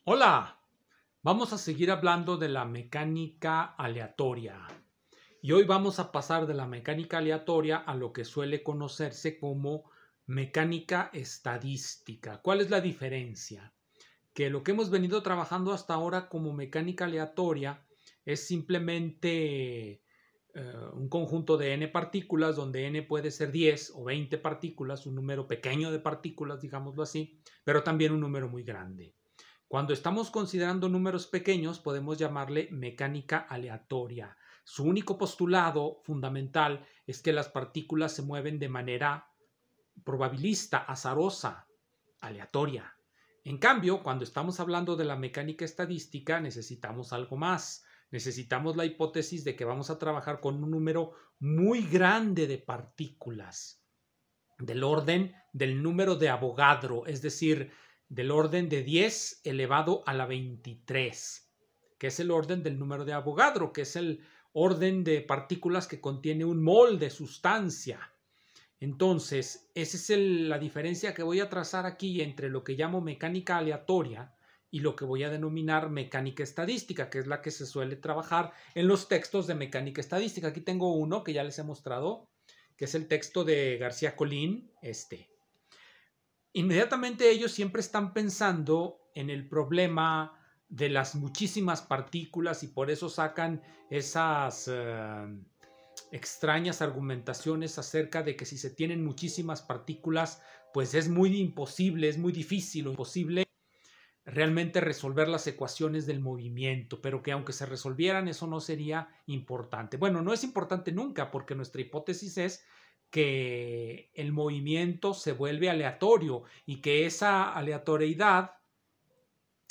Hola, vamos a seguir hablando de la mecánica aleatoria. Y hoy vamos a pasar de la mecánica aleatoria a lo que suele conocerse como mecánica estadística. ¿Cuál es la diferencia? Que lo que hemos venido trabajando hasta ahora como mecánica aleatoria es simplemente un conjunto de n partículas donde n puede ser 10 o 20 partículas, un número pequeño de partículas, digámoslo así, pero también un número muy grande. Cuando estamos considerando números pequeños, podemos llamarle mecánica aleatoria. Su único postulado fundamental es que las partículas se mueven de manera probabilista, azarosa, aleatoria. En cambio, cuando estamos hablando de la mecánica estadística, necesitamos algo más. Necesitamos la hipótesis de que vamos a trabajar con un número muy grande de partículas, del orden del número de Avogadro, es decir, del orden de 10 elevado a la 23, que es el orden del número de Avogadro, que es el orden de partículas que contiene un mol de sustancia. Entonces, esa es la diferencia que voy a trazar aquí entre lo que llamo mecánica aleatoria y lo que voy a denominar mecánica estadística, que es la que se suele trabajar en los textos de mecánica estadística. Aquí tengo uno que ya les he mostrado, que es el texto de García Colín. Inmediatamente ellos siempre están pensando en el problema de las muchísimas partículas y por eso sacan esas extrañas argumentaciones acerca de que si se tienen muchísimas partículas, pues es muy imposible, es muy difícil o imposible realmente resolver las ecuaciones del movimiento, pero que aunque se resolvieran eso no sería importante. Bueno, no es importante nunca porque nuestra hipótesis es que el movimiento se vuelve aleatorio y que esa aleatoriedad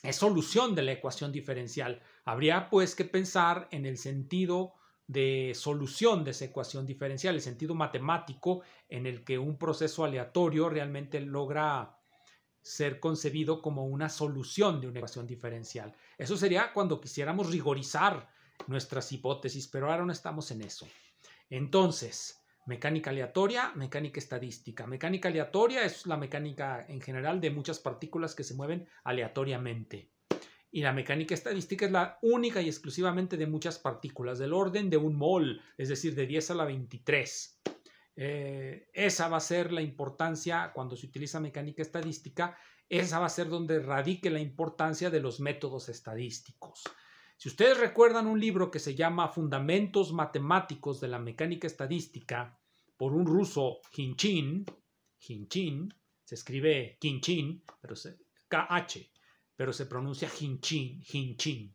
es solución de la ecuación diferencial. Habría pues que pensar en el sentido de solución de esa ecuación diferencial, el sentido matemático en el que un proceso aleatorio realmente logra ser concebido como una solución de una ecuación diferencial. Eso sería cuando quisiéramos rigorizar nuestras hipótesis, pero ahora no estamos en eso. Entonces, mecánica aleatoria, mecánica estadística. Mecánica aleatoria es la mecánica en general de muchas partículas que se mueven aleatoriamente. Y la mecánica estadística es la única y exclusivamente de muchas partículas, del orden de un mol, es decir, de 10 a la 23. Esa va a ser la importancia cuando se utiliza mecánica estadística, esa va a ser donde radique la importancia de los métodos estadísticos. Si ustedes recuerdan un libro que se llama Fundamentos Matemáticos de la Mecánica Estadística, por un ruso, Khinchin, se escribe Khinchin, pero KH, pero se pronuncia Khinchin.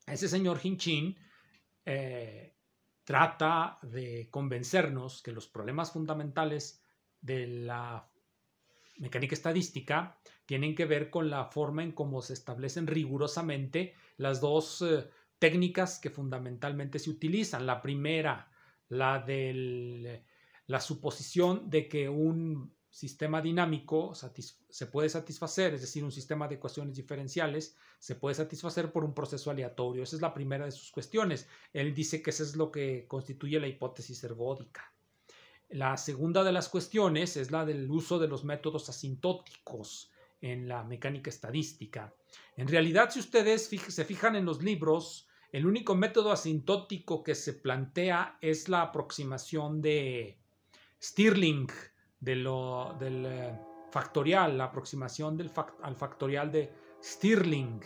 Ese señor Khinchin trata de convencernos que los problemas fundamentales de la mecánica estadística tienen que ver con la forma en cómo se establecen rigurosamente las dos técnicas que fundamentalmente se utilizan. La primera, la de la suposición de que un sistema dinámico se puede satisfacer, es decir, un sistema de ecuaciones diferenciales se puede satisfacer por un proceso aleatorio. Esa es la primera de sus cuestiones. Él dice que eso es lo que constituye la hipótesis ergódica. La segunda de las cuestiones es la del uso de los métodos asintóticos en la mecánica estadística. En realidad, si ustedes se fijan en los libros, el único método asintótico que se plantea es la aproximación de Stirling del factorial, la aproximación al factorial de Stirling.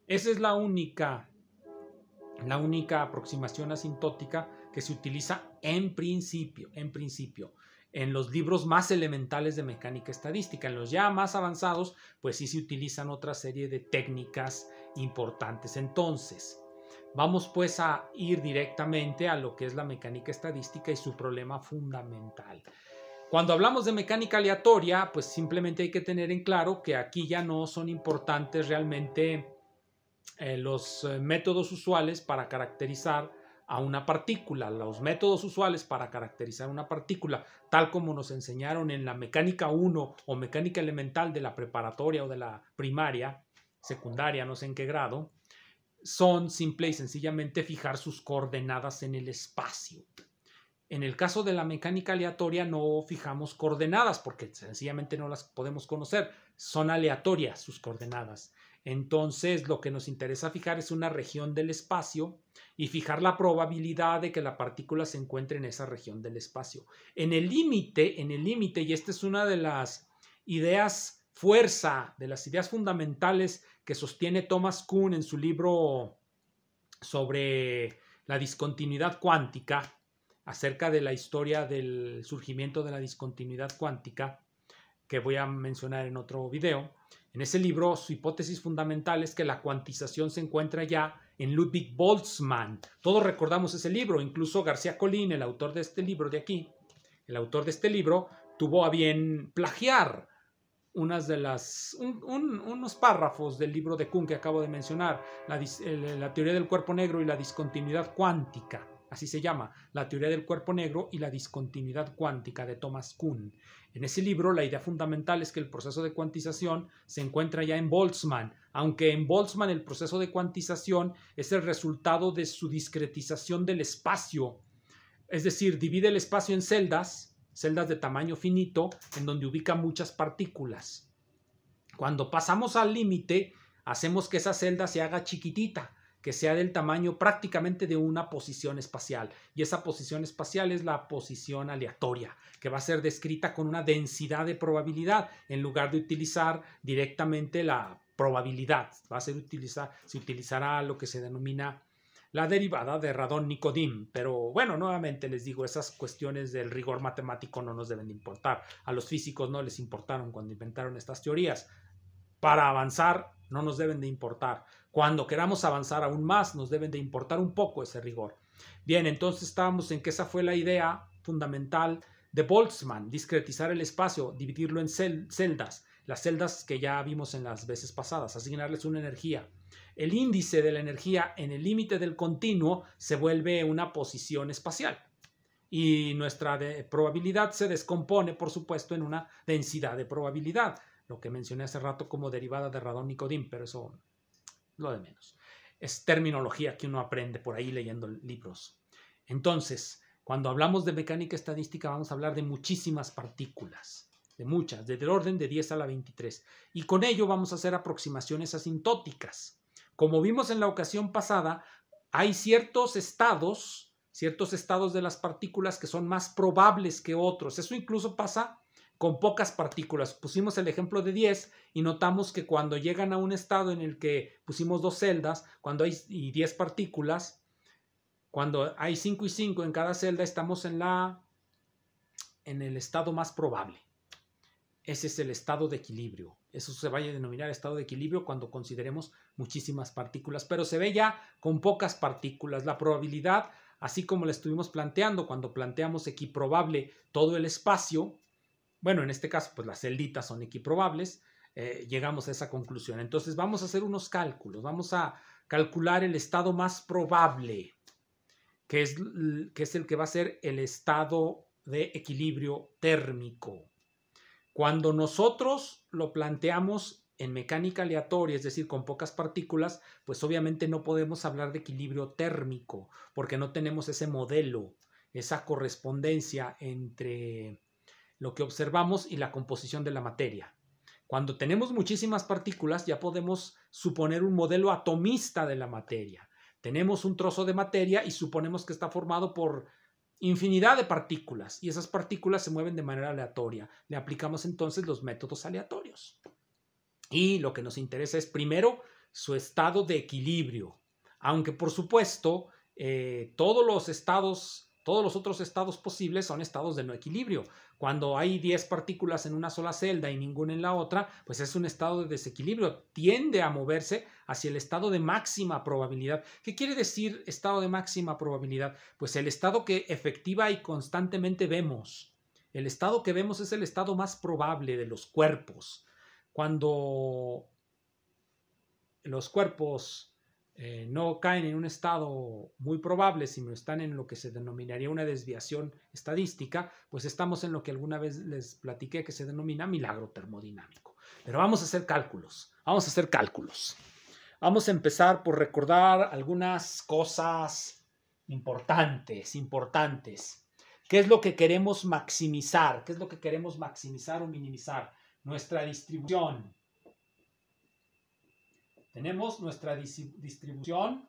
Esa es la única aproximación asintótica que se utiliza en principio, en los libros más elementales de mecánica estadística. En los ya más avanzados, pues sí se utilizan otra serie de técnicas importantes. Entonces, vamos pues a ir directamente a lo que es la mecánica estadística y su problema fundamental. Cuando hablamos de mecánica aleatoria, pues simplemente hay que tener en claro que aquí ya no son importantes realmente los métodos usuales para caracterizar a una partícula. Los métodos usuales para caracterizar una partícula, tal como nos enseñaron en la mecánica 1 o mecánica elemental de la preparatoria o de la primaria, secundaria, no sé en qué grado, son simple y sencillamente fijar sus coordenadas en el espacio. En el caso de la mecánica aleatoria no fijamos coordenadas porque sencillamente no las podemos conocer, son aleatorias sus coordenadas. Entonces lo que nos interesa fijar es una región del espacio y fijar la probabilidad de que la partícula se encuentre en esa región del espacio. En el límite, y esta es una de las ideas fuerza, de las ideas fundamentales que sostiene Thomas Kuhn en su libro sobre la discontinuidad cuántica, acerca de la historia del surgimiento de la discontinuidad cuántica, que voy a mencionar en otro video. En ese libro, su hipótesis fundamental es que la cuantización se encuentra ya en Ludwig Boltzmann. Todos recordamos ese libro, incluso García Colín, el autor de este libro de aquí, el autor de este libro, tuvo a bien plagiar unos párrafos del libro de Kuhn que acabo de mencionar, la teoría del cuerpo negro y la discontinuidad cuántica. Así se llama, la teoría del cuerpo negro y la discontinuidad cuántica de Thomas Kuhn. En ese libro la idea fundamental es que el proceso de cuantización se encuentra ya en Boltzmann, aunque en Boltzmann el proceso de cuantización es el resultado de su discretización del espacio, es decir, divide el espacio en celdas de tamaño finito, en donde ubica muchas partículas. Cuando pasamos al límite, hacemos que esa celda se haga chiquitita, que sea del tamaño prácticamente de una posición espacial. Y esa posición espacial es la posición aleatoria, que va a ser descrita con una densidad de probabilidad, en lugar de utilizar directamente la probabilidad. Se utilizará lo que se denomina la derivada de Radon-Nikodym. Pero bueno, nuevamente les digo, esas cuestiones del rigor matemático no nos deben de importar. A los físicos no les importaron cuando inventaron estas teorías. Para avanzar no nos deben de importar. Cuando queramos avanzar aún más, nos deben de importar un poco ese rigor. Bien, entonces estábamos en que esa fue la idea fundamental de Boltzmann, discretizar el espacio, dividirlo en celdas, las celdas que ya vimos en las veces pasadas, asignarles una energía. El índice de la energía en el límite del continuo se vuelve una posición espacial. Y nuestra probabilidad se descompone, por supuesto, en una densidad de probabilidad, lo que mencioné hace rato como derivada de Radon-Nikodym, pero eso lo de menos. Es terminología que uno aprende por ahí leyendo libros. Entonces, cuando hablamos de mecánica estadística vamos a hablar de muchísimas partículas, de muchas, desde el orden de 10 a la 23. Y con ello vamos a hacer aproximaciones asintóticas. Como vimos en la ocasión pasada, hay ciertos estados de las partículas que son más probables que otros. Eso incluso pasa con pocas partículas. Pusimos el ejemplo de 10 y notamos que cuando llegan a un estado en el que pusimos dos celdas, cuando hay 10 partículas, cuando hay 5 y 5 en cada celda, estamos en el estado más probable. Ese es el estado de equilibrio. Eso se va a denominar estado de equilibrio cuando consideremos muchísimas partículas, pero se ve ya con pocas partículas. La probabilidad, así como la estuvimos planteando cuando planteamos equiprobable todo el espacio, bueno, en este caso, pues las celditas son equiprobables, llegamos a esa conclusión. Entonces vamos a hacer unos cálculos, vamos a calcular el estado más probable, que es el que va a ser el estado de equilibrio térmico. Cuando nosotros lo planteamos en mecánica aleatoria, es decir, con pocas partículas, pues obviamente no podemos hablar de equilibrio térmico, porque no tenemos ese modelo, esa correspondencia entre lo que observamos y la composición de la materia. Cuando tenemos muchísimas partículas, ya podemos suponer un modelo atomista de la materia. Tenemos un trozo de materia y suponemos que está formado por infinidad de partículas, y esas partículas se mueven de manera aleatoria. Le aplicamos entonces los métodos aleatorios. Y lo que nos interesa es primero su estado de equilibrio, aunque por supuesto todos los otros estados posibles son estados de no equilibrio. Cuando hay 10 partículas en una sola celda y ninguna en la otra, pues es un estado de desequilibrio. Tiende a moverse hacia el estado de máxima probabilidad. ¿Qué quiere decir estado de máxima probabilidad? Pues el estado que efectiva y constantemente vemos. El estado que vemos es el estado más probable de los cuerpos. Cuando los cuerpos no caen en un estado muy probable, sino están en lo que se denominaría una desviación estadística, pues estamos en lo que alguna vez les platiqué que se denomina milagro termodinámico. Pero vamos a hacer cálculos, Vamos a empezar por recordar algunas cosas importantes. ¿Qué es lo que queremos maximizar? ¿Qué es lo que queremos maximizar o minimizar? Nuestra distribución. Tenemos nuestra distribución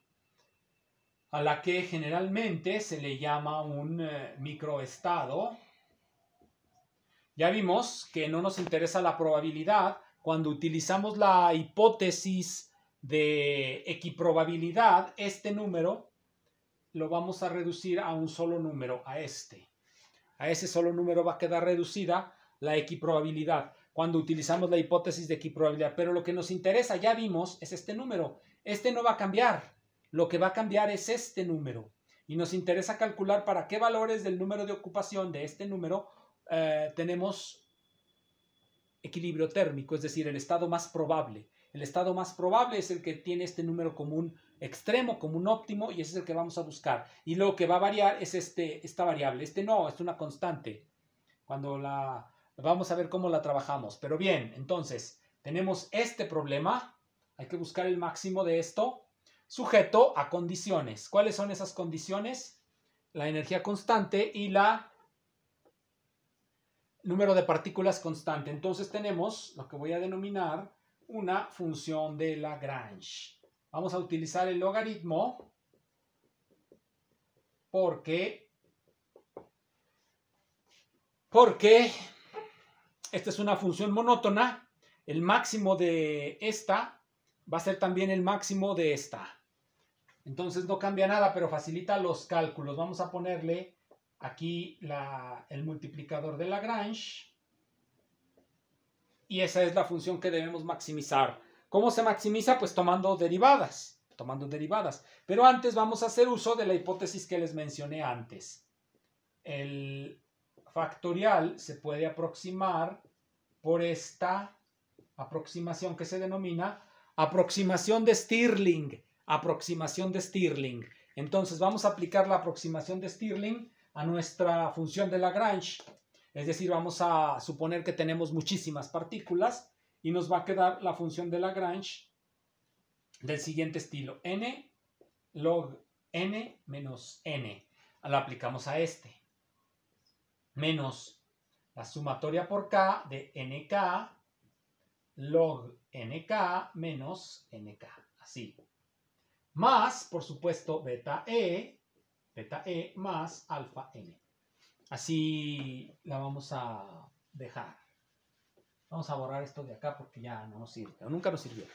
a la que generalmente se le llama un microestado. Ya vimos que no nos interesa la probabilidad. Cuando utilizamos la hipótesis de equiprobabilidad, este número lo vamos a reducir a un solo número, a este. A ese solo número va a quedar reducida la equiprobabilidad cuando utilizamos la hipótesis de equiprobabilidad. Pero lo que nos interesa, ya vimos, es este número. Este no va a cambiar. Lo que va a cambiar es este número. Y nos interesa calcular para qué valores del número de ocupación de este número tenemos equilibrio térmico, es decir, el estado más probable. El estado más probable es el que tiene este número como un extremo, como un óptimo, y ese es el que vamos a buscar. Y lo que va a variar es esta variable. Este no, es una constante. Cuando vamos a ver cómo la trabajamos. Pero bien, entonces, tenemos este problema. Hay que buscar el máximo de esto, sujeto a condiciones. ¿Cuáles son esas condiciones? La energía constante y la número de partículas constante. Entonces tenemos lo que voy a denominar una función de Lagrange. Vamos a utilizar el logaritmo porque esta es una función monótona. El máximo de esta va a ser también el máximo de esta. Entonces no cambia nada, pero facilita los cálculos. Vamos a ponerle aquí el multiplicador de Lagrange. Y esa es la función que debemos maximizar. ¿Cómo se maximiza? Pues tomando derivadas. Pero antes vamos a hacer uso de la hipótesis que les mencioné antes. El factorial se puede aproximar por esta aproximación que se denomina aproximación de Stirling. Entonces vamos a aplicar la aproximación de Stirling a nuestra función de Lagrange. Es decir, vamos a suponer que tenemos muchísimas partículas y nos va a quedar la función de Lagrange del siguiente estilo. N log n menos n. La aplicamos a este. Menos la sumatoria por k de nk log nk menos nk. Así. Más, por supuesto, beta e más alfa n. Así la vamos a dejar. Vamos a borrar esto de acá porque ya no nos sirve, nunca nos sirvió.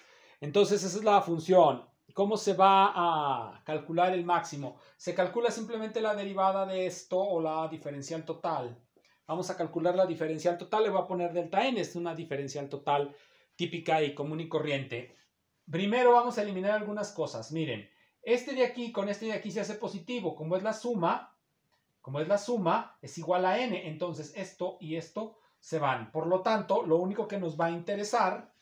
Entonces esa es la función. ¿Cómo se va a calcular el máximo? Se calcula simplemente la derivada de esto o la diferencial total. Vamos a calcular la diferencial total, le voy a poner delta n, es una diferencial total típica y común y corriente. Primero vamos a eliminar algunas cosas. Miren, este de aquí con este de aquí se hace positivo. Como es la suma, es igual a n, entonces esto y esto se van. Por lo tanto, lo único que nos va a interesar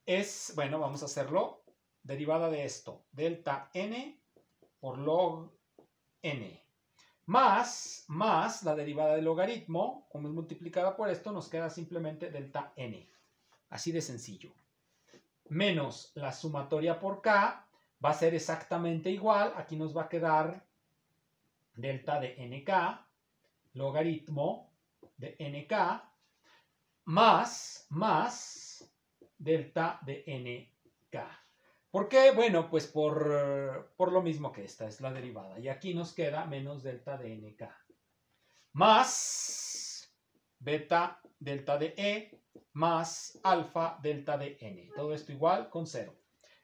es, bueno, vamos a hacerlo, derivada de esto, delta n por log n, más la derivada del logaritmo, como es multiplicada por esto, nos queda simplemente delta n. Así de sencillo. Menos la sumatoria por k, va a ser exactamente igual, aquí nos va a quedar delta de nk, logaritmo de nk, más delta de nk. ¿Por qué? Bueno, pues por lo mismo que esta es la derivada. Y aquí nos queda menos delta de nk. Más beta delta de e más alfa delta de n. Todo esto igual con 0.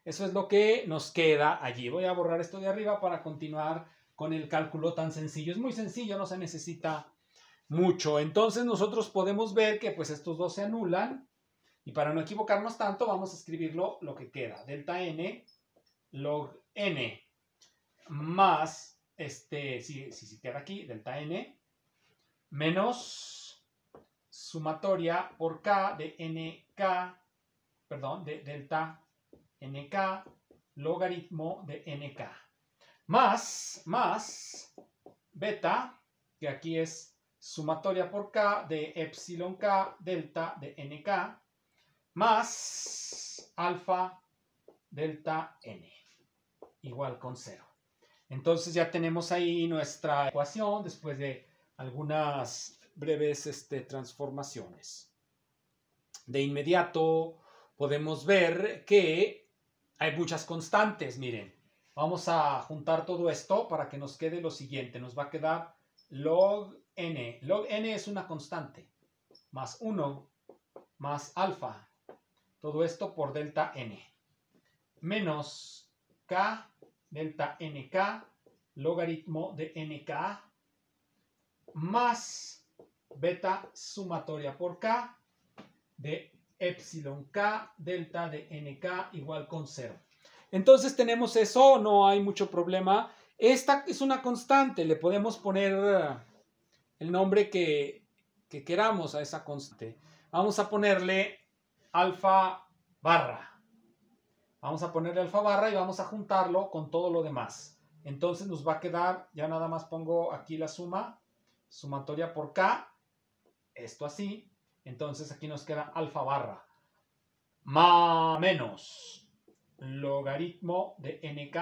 Eso es lo que nos queda allí. Voy a borrar esto de arriba para continuar con el cálculo tan sencillo. Es muy sencillo, no se necesita mucho. Entonces nosotros podemos ver que pues estos dos se anulan. Y para no equivocarnos tanto, vamos a escribirlo lo que queda. Delta n log n más, si queda aquí, delta n, menos sumatoria por k de nk, perdón, de delta nk, logaritmo de nk. Más beta, que aquí es sumatoria por k de epsilon k delta de nk, más alfa delta n, igual con 0. Entonces ya tenemos ahí nuestra ecuación después de algunas breves transformaciones. De inmediato podemos ver que hay muchas constantes, miren. Vamos a juntar todo esto para que nos quede lo siguiente. Nos va a quedar log n. Log n es una constante. Más 1 más alfa. Todo esto por delta n. Menos k delta nk, logaritmo de nk, más beta sumatoria por k de epsilon k delta de nk igual con 0. Entonces tenemos eso, no hay mucho problema. Esta es una constante, le podemos poner el nombre que queramos a esa constante. Vamos a ponerle alfa barra. Vamos a ponerle alfa barra y vamos a juntarlo con todo lo demás. Entonces nos va a quedar, ya nada más pongo aquí la suma, sumatoria por k, esto así. Entonces aquí nos queda alfa barra más menos logaritmo de nk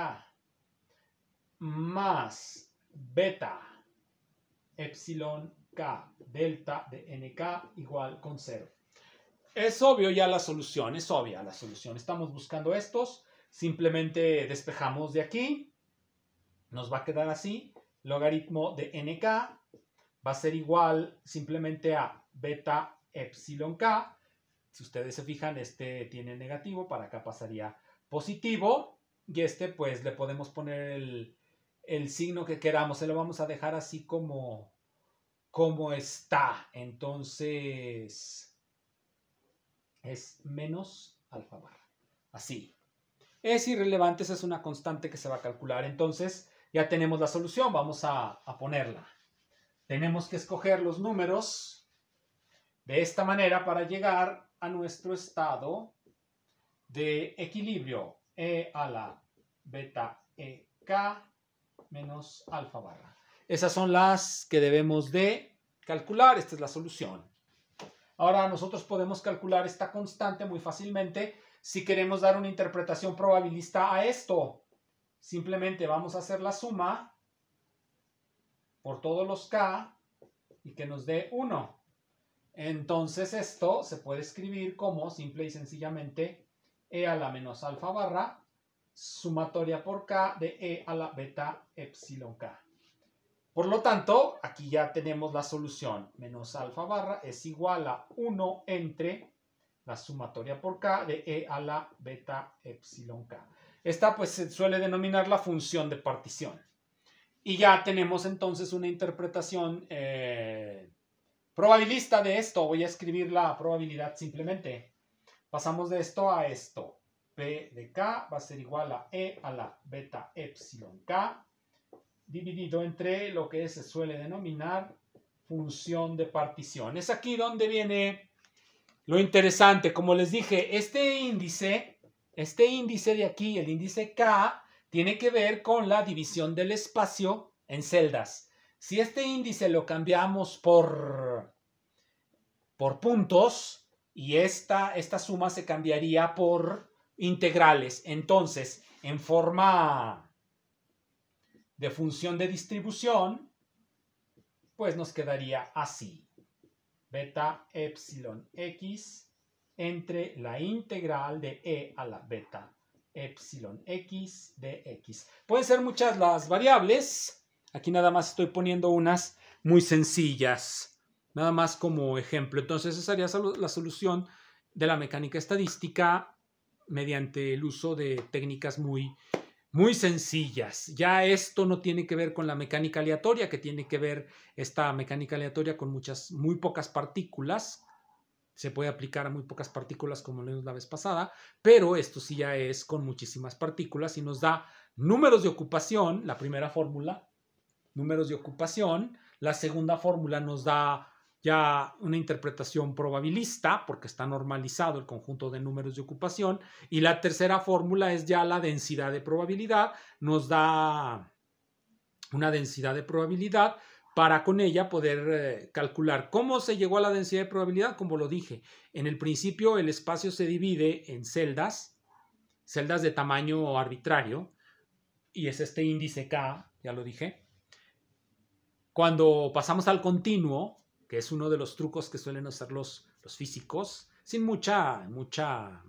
más beta epsilon k delta de nk igual con 0. Es obvio ya la solución, es obvia la solución. Estamos buscando estos, simplemente despejamos de aquí, nos va a quedar así, logaritmo de nk va a ser igual simplemente a beta epsilon k. Si ustedes se fijan, este tiene negativo, para acá pasaría positivo, y pues le podemos poner el signo que queramos, se lo vamos a dejar así como está. Entonces es menos alfa barra, así. Es irrelevante, esa es una constante que se va a calcular. Entonces ya tenemos la solución, vamos a ponerla. Tenemos que escoger los números de esta manera para llegar a nuestro estado de equilibrio. E a la beta ek menos alfa barra. Esas son las que debemos de calcular. Esta es la solución. Ahora nosotros podemos calcular esta constante muy fácilmente si queremos dar una interpretación probabilista a esto. Simplemente vamos a hacer la suma por todos los k y que nos dé 1. Entonces esto se puede escribir como simple y sencillamente e a la menos alfa barra sumatoria por k de e a la beta epsilon k. Por lo tanto, aquí ya tenemos la solución. Menos alfa barra es igual a 1 entre la sumatoria por k de e a la beta epsilon k. Esta pues se suele denominar la función de partición. Y ya tenemos entonces una interpretación probabilista de esto. Voy a escribir la probabilidad simplemente. Pasamos de esto a esto. P de k va a ser igual a e a la beta epsilon k dividido entre lo que se suele denominar función de partición. Es aquí donde viene lo interesante. Como les dije, este índice de aquí, el índice k, tiene que ver con la división del espacio en celdas. Si este índice lo cambiamos por puntos y esta suma se cambiaría por integrales. Entonces, en forma de función de distribución, pues nos quedaría así. Beta epsilon x entre la integral de e a la beta epsilon x de x. Pueden ser muchas las variables. Aquí nada más estoy poniendo unas muy sencillas, nada más como ejemplo. Entonces esa sería la solución de la mecánica estadística mediante el uso de técnicas muy sencillas. Ya esto no tiene que ver con la mecánica aleatoria, que tiene que ver esta mecánica aleatoria con muy pocas partículas. Se puede aplicar a muy pocas partículas como lo vimos la vez pasada, pero esto sí ya es con muchísimas partículas y nos da números de ocupación, la primera fórmula, números de ocupación. La segunda fórmula nos da ya una interpretación probabilista, porque está normalizado el conjunto de números de ocupación. Y la tercera fórmula es ya la densidad de probabilidad. Nos da una densidad de probabilidad para con ella poder calcular. ¿Cómo se llegó a la densidad de probabilidad? Como lo dije, en el principio el espacio se divide en celdas de tamaño arbitrario, y es este índice K, ya lo dije, Cuando pasamos al continuo, que es uno de los trucos que suelen hacer los físicos, sin mucha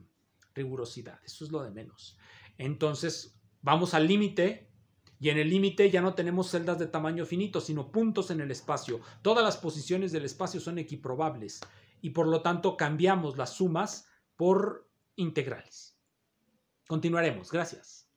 rigurosidad, eso es lo de menos. Entonces, vamos al límite, y en el límite ya no tenemos celdas de tamaño finito, sino puntos en el espacio. Todas las posiciones del espacio son equiprobables, y por lo tanto cambiamos las sumas por integrales. Continuaremos. Gracias.